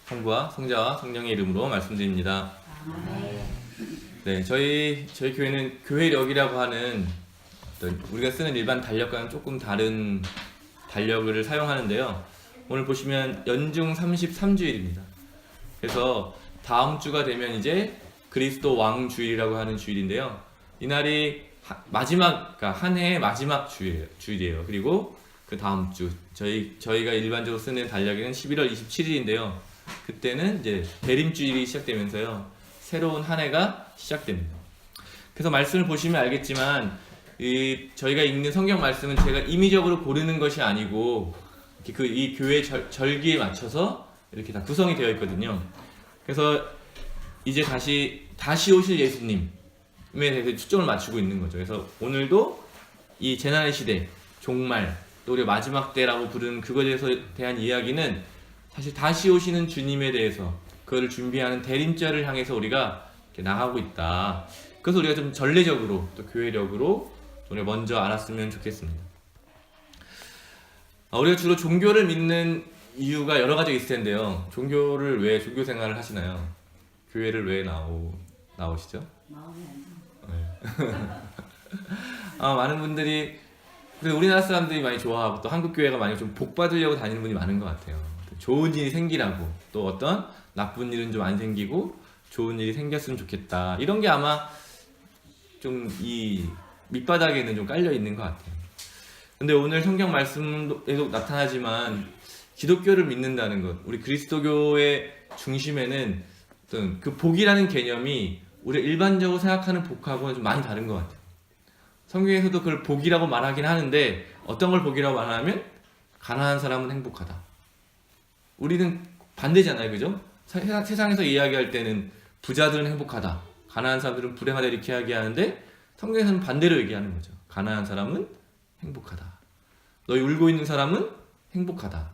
성부와 성자와 성령의 이름으로 말씀드립니다. 네, 저희 교회는 교회력이라고 하는 우리가 쓰는 일반 달력과는 조금 다른 달력을 사용하는데요. 오늘 보시면 연중 33주일입니다. 그래서 다음 주가 되면 이제 그리스도 왕 주일이라고 하는 주일인데요. 이날이 그러니까 한 해의 마지막 주일이에요. 그리고 그 다음 주 저희가 일반적으로 쓰는 달력에는 11월 27일인데요. 그때는 이제 대림주일이 시작되면서요. 새로운 한 해가 시작됩니다. 그래서 말씀을 보시면 알겠지만 저희가 읽는 성경 말씀은 제가 임의적으로 고르는 것이 아니고 이 교회 절기에 맞춰서 이렇게 다 구성이 되어 있거든요. 그래서 이제 다시 오실 예수님에 대해서 초점을 맞추고 있는 거죠. 그래서 오늘도 이 재난의 시대, 종말, 또 우리가 마지막 때라고 부르는 그것에 대한 이야기는 사실 다시 오시는 주님에 대해서 그거를 준비하는 대림절을 향해서 우리가 이렇게 나가고 있다. 그래서 우리가 좀 전례적으로 또 교회력으로 우리가 먼저 알았으면 좋겠습니다. 우리가 주로 종교를 믿는 이유가 여러 가지 있을 텐데요. 종교 생활을 하시나요? 교회를 왜 나오시죠? 마음이 안 네. 많은 분들이 그래서 우리나라 사람들이 많이 좋아하고 또 한국 교회가 많이 좀 복 받으려고 다니는 분이 많은 것 같아요. 좋은 일이 생기라고, 또 어떤 나쁜 일은 좀 안 생기고 좋은 일이 생겼으면 좋겠다. 이런 게 아마 좀 이 밑바닥에는 좀 깔려 있는 것 같아요. 근데 오늘 성경 말씀에도 나타나지만 기독교를 믿는다는 것, 우리 그리스도교의 중심에는 어떤 그 복이라는 개념이 우리가 일반적으로 생각하는 복하고는 좀 많이 다른 것 같아요. 성경에서도 그걸 복이라고 말하긴 하는데 어떤 걸 복이라고 말하면 가난한 사람은 행복하다. 우리는 반대잖아요, 그죠? 세상에서 이야기할 때는 부자들은 행복하다, 가난한 사람들은 불행하다 이렇게 이야기하는데 성경에서는 반대로 얘기하는 거죠. 가난한 사람은 행복하다. 너희 울고 있는 사람은 행복하다.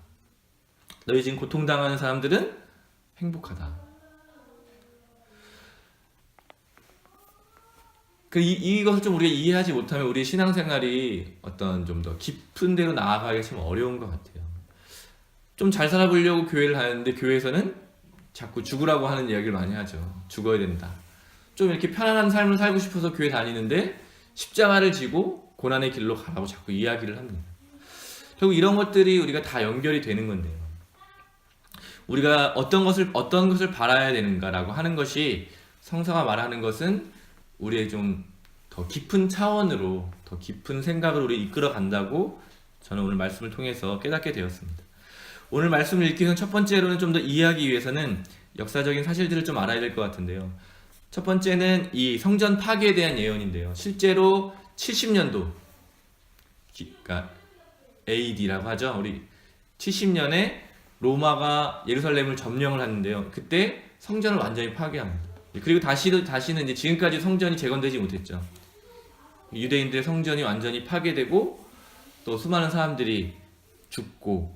너희 지금 고통당하는 사람들은 행복하다. 이것을 좀 우리가 이해하지 못하면 우리 신앙생활이 어떤 좀 더 깊은 데로 나아가기가 참 어려운 것 같아요. 좀 잘 살아보려고 교회를 다니는데 교회에서는 자꾸 죽으라고 하는 이야기를 많이 하죠. 죽어야 된다. 좀 이렇게 편안한 삶을 살고 싶어서 교회 다니는데 십자가를 지고 고난의 길로 가라고 자꾸 이야기를 합니다. 결국 이런 것들이 우리가 다 연결이 되는 건데요. 우리가 어떤 것을 바라야 되는가라고 하는 것이 성서가 말하는 것은 우리의 좀 더 깊은 차원으로, 더 깊은 생각을 우리 이끌어 간다고 저는 오늘 말씀을 통해서 깨닫게 되었습니다. 오늘 말씀을 읽기 위해서 첫 번째로는 좀 더 이해하기 위해서는 역사적인 사실들을 좀 알아야 될 것 같은데요. 첫 번째는 이 성전 파괴에 대한 예언인데요. 실제로 70년도, 그러니까 AD라고 하죠. 우리 70년에 로마가 예루살렘을 점령을 하는데요. 그때 성전을 완전히 파괴합니다. 그리고 다시는 이제 지금까지 성전이 재건되지 못했죠. 유대인들의 성전이 완전히 파괴되고 또 수많은 사람들이 죽고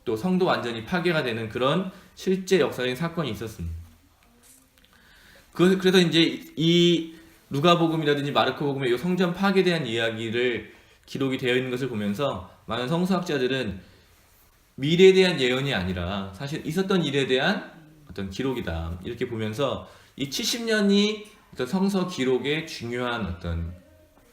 또 성도 완전히 파괴가 되는 그런 실제 역사적인 사건이 있었습니다. 그래서 이제 이 누가복음이라든지 마르코복음의 이 성전 파괴에 대한 이야기를 기록이 되어 있는 것을 보면서 많은 성서학자들은 미래에 대한 예언이 아니라 사실 있었던 일에 대한 어떤 기록이다 이렇게 보면서 이 70년이 어떤 성서 기록의 중요한 어떤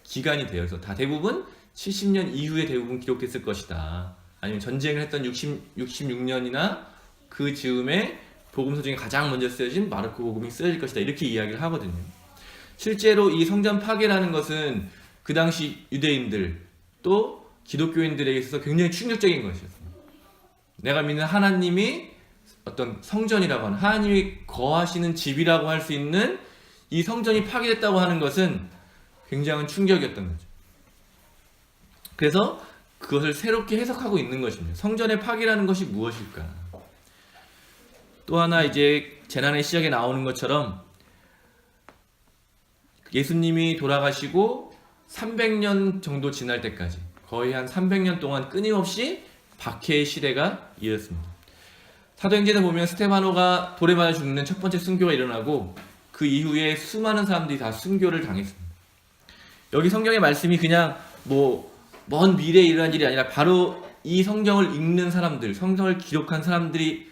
기간이 되어서 다 대부분 70년 이후에 대부분 기록됐을 것이다. 아니면 전쟁을 했던 66년이나 그 즈음에 복음서 중에 가장 먼저 쓰여진 마르코 복음이 쓰여질 것이다. 이렇게 이야기를 하거든요. 실제로 이 성전 파괴라는 것은 그 당시 유대인들 또 기독교인들에게 있어서 굉장히 충격적인 것이었습니다. 내가 믿는 하나님이 어떤 성전이라고 하는, 하나님이 거하시는 집이라고 할 수 있는 이 성전이 파괴됐다고 하는 것은 굉장한 충격이었던 거죠. 그래서 그것을 새롭게 해석하고 있는 것입니다. 성전의 파괴라는 것이 무엇일까? 또 하나 이제 재난의 시작에 나오는 것처럼 예수님이 돌아가시고 300년 정도 지날 때까지 거의 한 300년 동안 끊임없이 박해의 시대가 이어졌습니다. 사도행전에 보면 스테바노가 돌에 맞아 죽는 첫 번째 순교가 일어나고 그 이후에 수많은 사람들이 다 순교를 당했습니다. 여기 성경의 말씀이 그냥 먼 미래에 일어난 일이 아니라 바로 이 성경을 읽는 사람들, 성경을 기록한 사람들이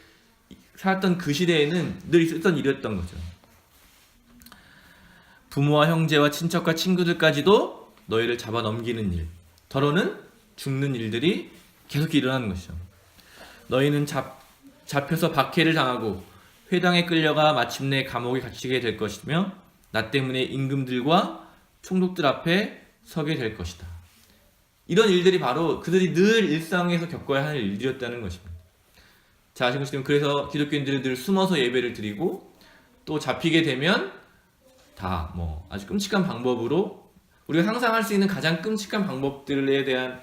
살았던 그 시대에는 늘 있었던 일이었던 거죠. 부모와 형제와 친척과 친구들까지도 너희를 잡아 넘기는 일, 더러는 죽는 일들이 계속 일어나는 것이죠. 너희는 잡혀서 박해를 당하고 회당에 끌려가 마침내 감옥에 갇히게 될 것이며 나 때문에 임금들과 총독들 앞에 서게 될 것이다. 이런 일들이 바로 그들이 늘 일상에서 겪어야 할 일들이었다는 것입니다. 자, 지금 그래서 기독교인들은 늘 숨어서 예배를 드리고 또 잡히게 되면 다 뭐 아주 끔찍한 방법으로 우리가 상상할 수 있는 가장 끔찍한 방법들에 대한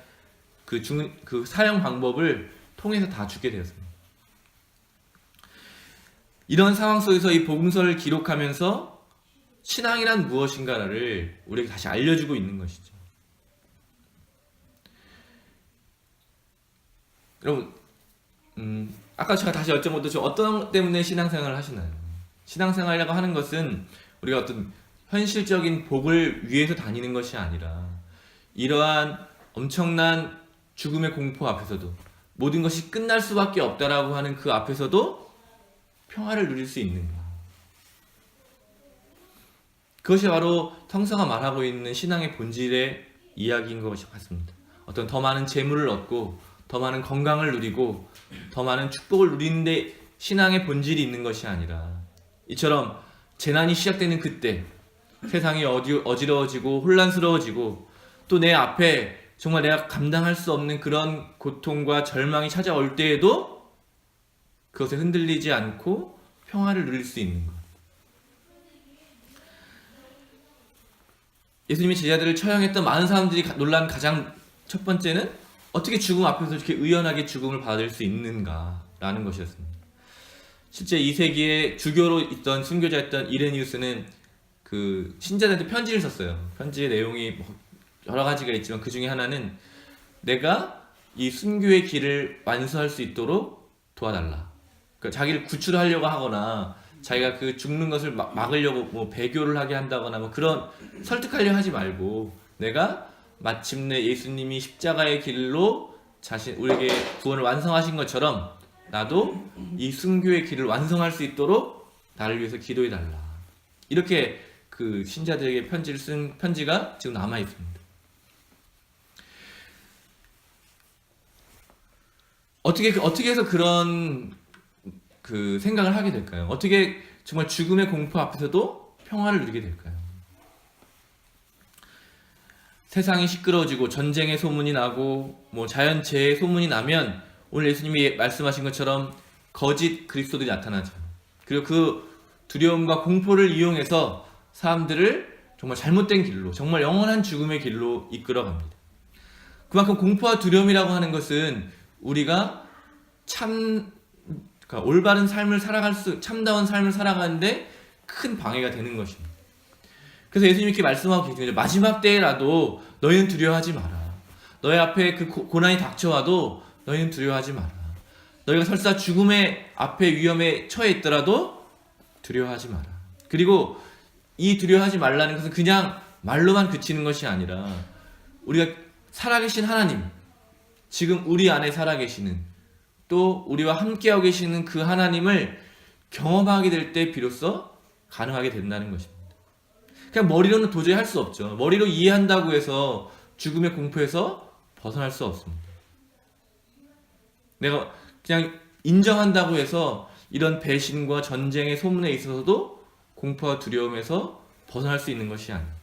그 사형 방법을 통해서 다 죽게 되었습니다. 이런 상황 속에서 이 복음서를 기록하면서 신앙이란 무엇인가를 우리에게 다시 알려주고 있는 것이죠. 여러분, 아까 제가 다시 여쭤봤듯이 어떤 때문에 신앙생활을 하시나요? 신앙생활이라고 하는 것은 우리가 어떤 현실적인 복을 위해서 다니는 것이 아니라 이러한 엄청난 죽음의 공포 앞에서도 모든 것이 끝날 수밖에 없다라고 하는 그 앞에서도 평화를 누릴 수 있는가. 그것이 바로 성서가 말하고 있는 신앙의 본질의 이야기인 것 같습니다. 어떤 더 많은 재물을 얻고 더 많은 건강을 누리고 더 많은 축복을 누리는데 신앙의 본질이 있는 것이 아니라 이처럼 재난이 시작되는 그때 세상이 어지러워지고 혼란스러워지고 또 내 앞에 정말 내가 감당할 수 없는 그런 고통과 절망이 찾아올 때에도 그것에 흔들리지 않고 평화를 누릴 수 있는 것. 예수님이 제자들을 처형했던 많은 사람들이 놀란 가장 첫 번째는 어떻게 죽음 앞에서 이렇게 의연하게 죽음을 받을 수 있는가라는 것이었습니다. 실제 2세기에 주교로 있던 순교자였던 이레니우스는 그 신자들한테 편지를 썼어요. 편지의 내용이 여러 가지가 있지만 그 중에 하나는 내가 이 순교의 길을 완수할 수 있도록 도와달라. 그러니까 자기를 구출하려고 하거나 자기가 그 죽는 것을 막으려고 뭐 배교를 하게 한다거나 뭐 그런 설득하려 하지 말고 내가 마침내 예수님이 십자가의 길로 우리에게 구원을 완성하신 것처럼 나도 이 순교의 길을 완성할 수 있도록 나를 위해서 기도해달라. 이렇게 그 신자들에게 편지를 쓴 편지가 지금 남아 있습니다. 어떻게 해서 그런 그 생각을 하게 될까요? 어떻게 정말 죽음의 공포 앞에서도 평화를 누리게 될까요? 세상이 시끄러워지고 전쟁의 소문이 나고 뭐 자연재해의 소문이 나면 오늘 예수님이 말씀하신 것처럼 거짓 그리스도들이 나타나죠. 그리고 그 두려움과 공포를 이용해서 사람들을 정말 잘못된 길로, 정말 영원한 죽음의 길로 이끌어갑니다. 그만큼 공포와 두려움이라고 하는 것은 우리가 그러니까 올바른 삶을 참다운 삶을 살아가는데 큰 방해가 되는 것입니다. 그래서 예수님이 이렇게 말씀하고 계시죠. 마지막 때라도 너희는 두려워하지 마라. 너희 앞에 그 고난이 닥쳐와도 너희는 두려워하지 마라. 너희가 설사 죽음의 앞에 위험에 처해 있더라도 두려워하지 마라. 그리고 이 두려워하지 말라는 것은 그냥 말로만 그치는 것이 아니라 우리가 살아계신 하나님, 지금 우리 안에 살아계시는 또 우리와 함께하고 계시는 그 하나님을 경험하게 될 때 비로소 가능하게 된다는 것입니다. 그냥 머리로는 도저히 할 수 없죠. 머리로 이해한다고 해서 죽음의 공포에서 벗어날 수 없습니다. 내가 그냥 인정한다고 해서 이런 배신과 전쟁의 소문에 있어서도 공포와 두려움에서 벗어날 수 있는 것이 아닙니다.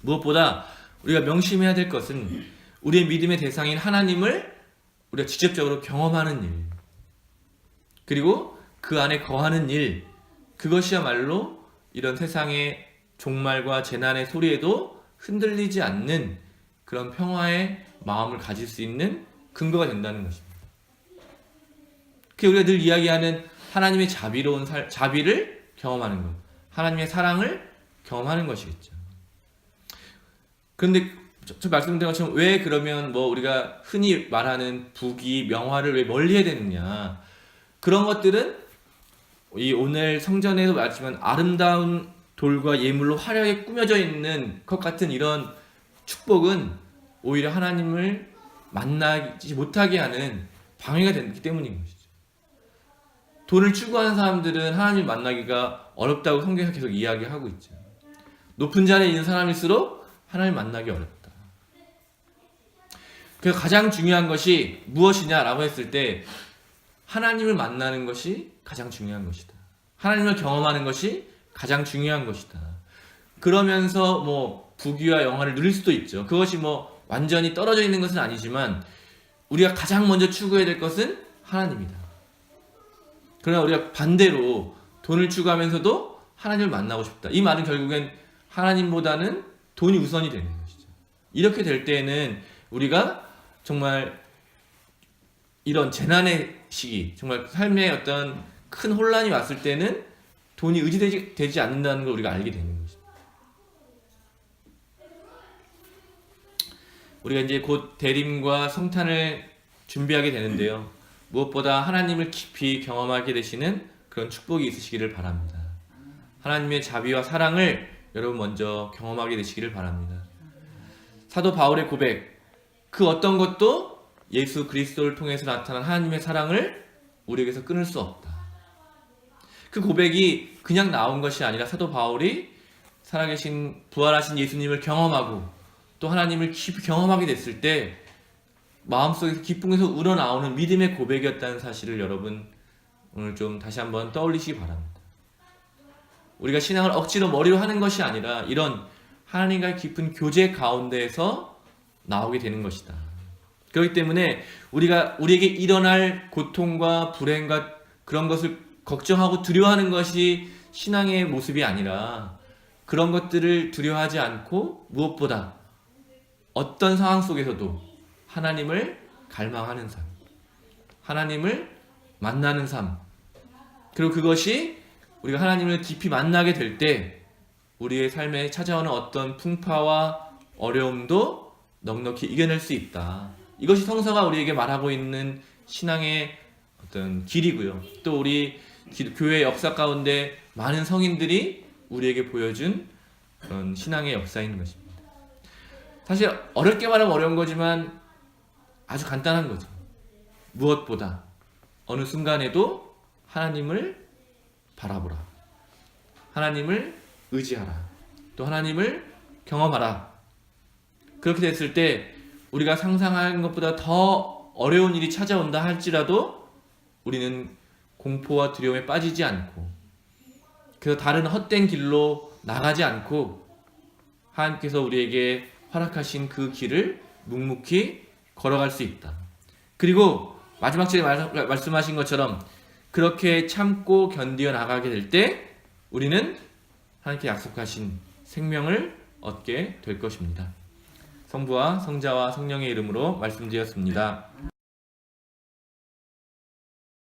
무엇보다 우리가 명심해야 될 것은 우리의 믿음의 대상인 하나님을 우리가 직접적으로 경험하는 일, 그리고 그 안에 거하는 일, 그것이야말로 이런 세상의 종말과 재난의 소리에도 흔들리지 않는 그런 평화의 마음을 가질 수 있는 근거가 된다는 것입니다. 그게 우리가 늘 이야기하는 하나님의 자비를 경험하는 것, 하나님의 사랑을 경험하는 것이겠죠. 그런데 저 말씀드린 것처럼 왜 그러면 뭐 우리가 흔히 말하는 부귀, 명화를 왜 멀리해야 되느냐? 그런 것들은 이 오늘 성전에도 말했지만 아름다운 돌과 예물로 화려하게 꾸며져 있는 것 같은 이런 축복은 오히려 하나님을 만나지 못하게 하는 방해가 되기 때문인 것이죠. 돈을 추구하는 사람들은 하나님을 만나기가 어렵다고 성경에서 계속 이야기하고 있죠. 높은 자리에 있는 사람일수록 하나님을 만나기 어렵다. 그래서 가장 중요한 것이 무엇이냐라고 했을 때 하나님을 만나는 것이 가장 중요한 것이다. 하나님을 경험하는 것이 가장 중요한 것이다. 그러면서 뭐 부귀와 영화를 누릴 수도 있죠. 그것이 뭐 완전히 떨어져 있는 것은 아니지만 우리가 가장 먼저 추구해야 될 것은 하나님이다. 그러나 우리가 반대로 돈을 추구하면서도 하나님을 만나고 싶다. 이 말은 결국엔 하나님보다는 돈이 우선이 되는 것이죠. 이렇게 될 때에는 우리가 정말 이런 재난의 시기, 정말 삶에 어떤 큰 혼란이 왔을 때는 돈이 의지되지 않는다는 걸 우리가 알게 되는 것이죠. 우리가 이제 곧 대림과 성탄을 준비하게 되는데요. 무엇보다 하나님을 깊이 경험하게 되시는 그런 축복이 있으시기를 바랍니다. 하나님의 자비와 사랑을 여러분 먼저 경험하게 되시기를 바랍니다. 사도 바울의 고백, 그 어떤 것도 예수 그리스도를 통해서 나타난 하나님의 사랑을 우리에게서 끊을 수 없다. 그 고백이 그냥 나온 것이 아니라 사도 바울이 살아계신 부활하신 예수님을 경험하고 또 하나님을 깊이 경험하게 됐을 때 마음속에서 기쁨에서 우러나오는 믿음의 고백이었다는 사실을 여러분 오늘 좀 다시 한번 떠올리시기 바랍니다. 우리가 신앙을 억지로 머리로 하는 것이 아니라 이런 하나님과의 깊은 교제 가운데에서 나오게 되는 것이다. 그렇기 때문에 우리에게 일어날 고통과 불행과 그런 것을 걱정하고 두려워하는 것이 신앙의 모습이 아니라 그런 것들을 두려워하지 않고 무엇보다 어떤 상황 속에서도 하나님을 갈망하는 삶, 하나님을 만나는 삶, 그리고 그것이 우리가 하나님을 깊이 만나게 될 때 우리의 삶에 찾아오는 어떤 풍파와 어려움도 넉넉히 이겨낼 수 있다. 이것이 성서가 우리에게 말하고 있는 신앙의 어떤 길이고요. 또 우리 교회의 역사 가운데 많은 성인들이 우리에게 보여준 그런 신앙의 역사인 것입니다. 사실 어렵게 말하면 어려운 거지만 아주 간단한 거죠. 무엇보다 어느 순간에도 하나님을 바라보라. 하나님을 의지하라. 또 하나님을 경험하라. 그렇게 됐을 때 우리가 상상하는 것보다 더 어려운 일이 찾아온다 할지라도 우리는 공포와 두려움에 빠지지 않고 그래서 다른 헛된 길로 나가지 않고 하나님께서 우리에게 허락하신 그 길을 묵묵히 걸어갈 수 있다. 그리고 마지막 절에 말씀하신 것처럼 그렇게 참고 견디어 나가게 될 때 우리는 하나님께 약속하신 생명을 얻게 될 것입니다. 성부와 성자와 성령의 이름으로 말씀드렸습니다.